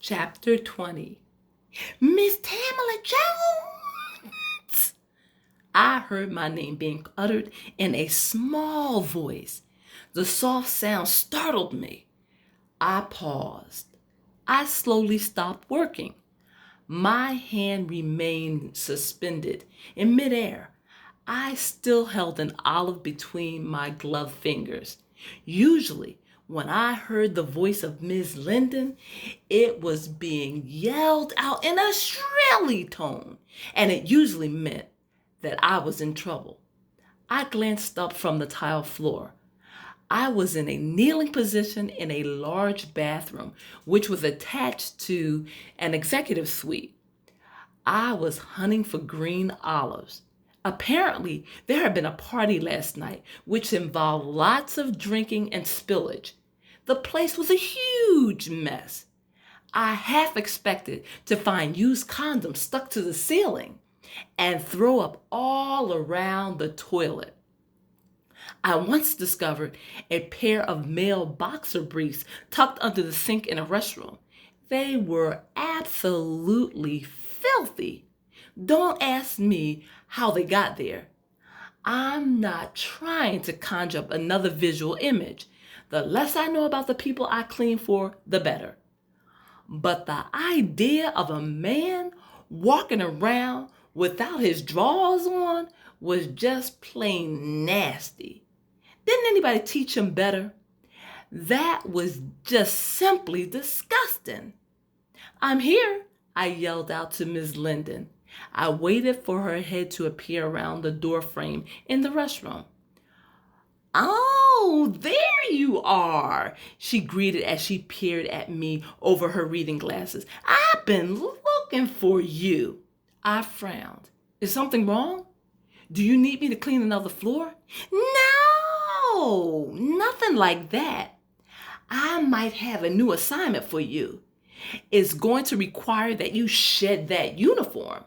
Chapter 20. Miss Tamala Jones! I heard my name being uttered in a small voice. The soft sound startled me. I paused. I slowly stopped working. My hand remained suspended in midair. I still held an olive between my gloved fingers. Usually, when I heard the voice of Miss Linden, it was being yelled out in a shrilly tone, and it usually meant that I was in trouble. I glanced up from the tile floor. I was in a kneeling position in a large bathroom, which was attached to an executive suite. I was hunting for green olives. Apparently, there had been a party last night, which involved lots of drinking and spillage. The place was a huge mess. I half expected to find used condoms stuck to the ceiling and throw up all around the toilet. I once discovered a pair of male boxer briefs tucked under the sink in a restroom. They were absolutely filthy. Don't ask me how they got there. I'm not trying to conjure up another visual image. The less I know about the people I clean for, the better. But the idea of a man walking around without his drawers on was just plain nasty. Didn't anybody teach him better? That was just simply disgusting. "I'm here," I yelled out to Miss Linden. I waited for her head to appear around the door frame in the restroom. "Oh, there you are," she greeted as she peered at me over her reading glasses. "I've been looking for you." I frowned. "Is something wrong? Do you need me to clean another floor?" "No, nothing like that. I might have a new assignment for you. It's going to require that you shed that uniform."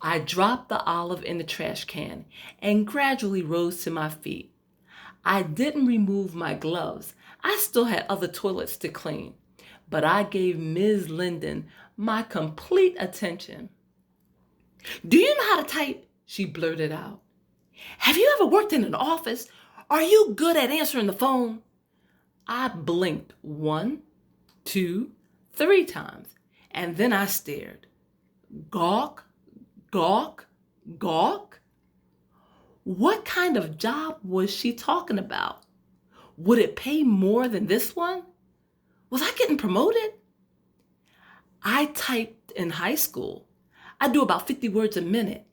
I dropped the olive in the trash can and gradually rose to my feet. I didn't remove my gloves. I still had other toilets to clean, but I gave Ms. Linden my complete attention. "Do you know how to type?" she blurted out. "Have you ever worked in an office? Are you good at answering the phone?" I blinked 1, 2, 3 times, and then I stared. Gawk, gawk, gawk. What kind of job was she talking about? Would it pay more than this one? Was I getting promoted? "I typed in high school. I do about 50 words a minute,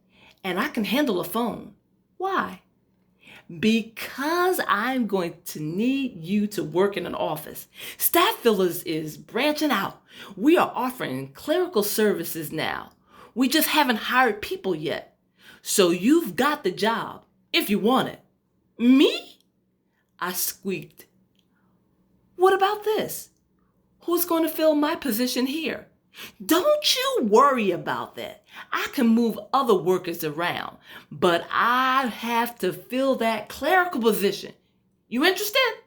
and I can handle a phone." "Why?" "Because I'm going to need you to work in an office. Staff fillers is branching out. We are offering clerical services now. We just haven't hired people yet. So you've got the job, if you want it." "Me?" I squeaked. "What about this? Who's going to fill my position here?" "Don't you worry about that. I can move other workers around, but I have to fill that clerical position. You interested?"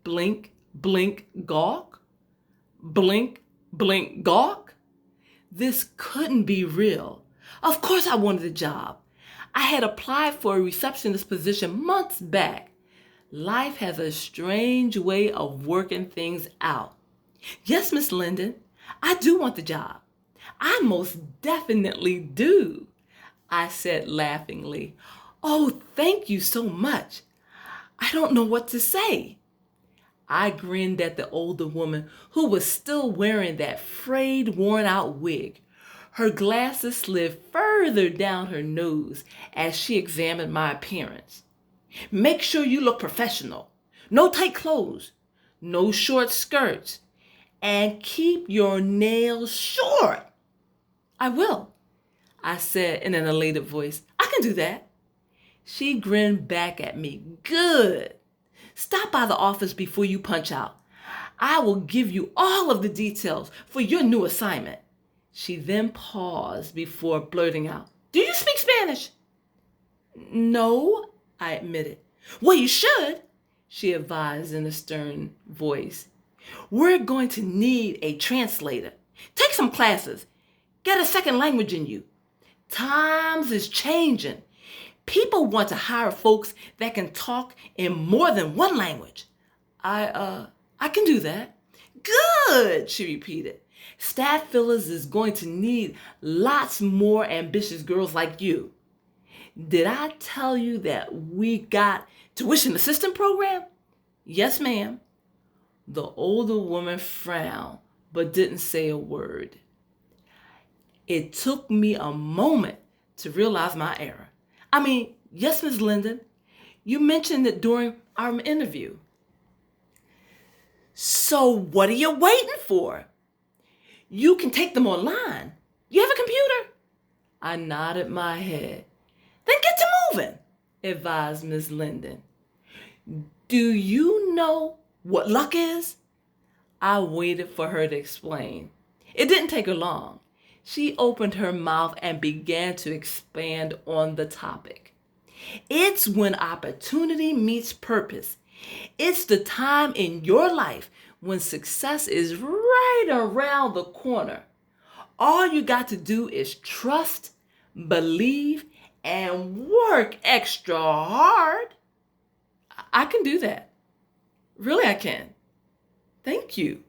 Blink, blink, gawk. Blink, blink, gawk. This couldn't be real. Of course I wanted a job. I had applied for a receptionist position months back. Life has a strange way of working things out. "Yes, Miss Linden, I do want the job. I most definitely do," I said laughingly. "Oh, thank you so much. I don't know what to say." I grinned at the older woman who was still wearing that frayed, worn-out wig. Her glasses slid further down her nose as she examined my appearance. "Make sure you look professional. No tight clothes, no short skirts, and keep your nails short." "I will," I said in an elated voice. "I can do that." She grinned back at me. "Good. Stop by the office before you punch out. I will give you all of the details for your new assignment." She then paused before blurting out, "Do you speak Spanish?" "No," I admitted. "Well, you should," she advised in a stern voice. We're going to need a translator. Take some classes. Get a second language in you. Times is changing. People want to hire folks that can talk in more than one language. I can do that. Good, she repeated. Staff Fillers is going to need lots more ambitious girls like you. Did I tell you that we got tuition assistance program? Yes, ma'am. The older woman frowned, but didn't say a word. It took me a moment to realize my error. Yes, Ms. Linden, you mentioned it during our interview. So what are you waiting for? You can take them online. You have a computer? I nodded my head. Then get to moving, advised Ms. Linden. Do you know what luck is? I waited for her to explain. It didn't take her long. She opened her mouth and began to expand on the topic. It's when opportunity meets purpose. It's the time in your life when success is right around the corner. All you got to do is trust, believe, and work extra hard. I can do that. Really, I can. Thank you.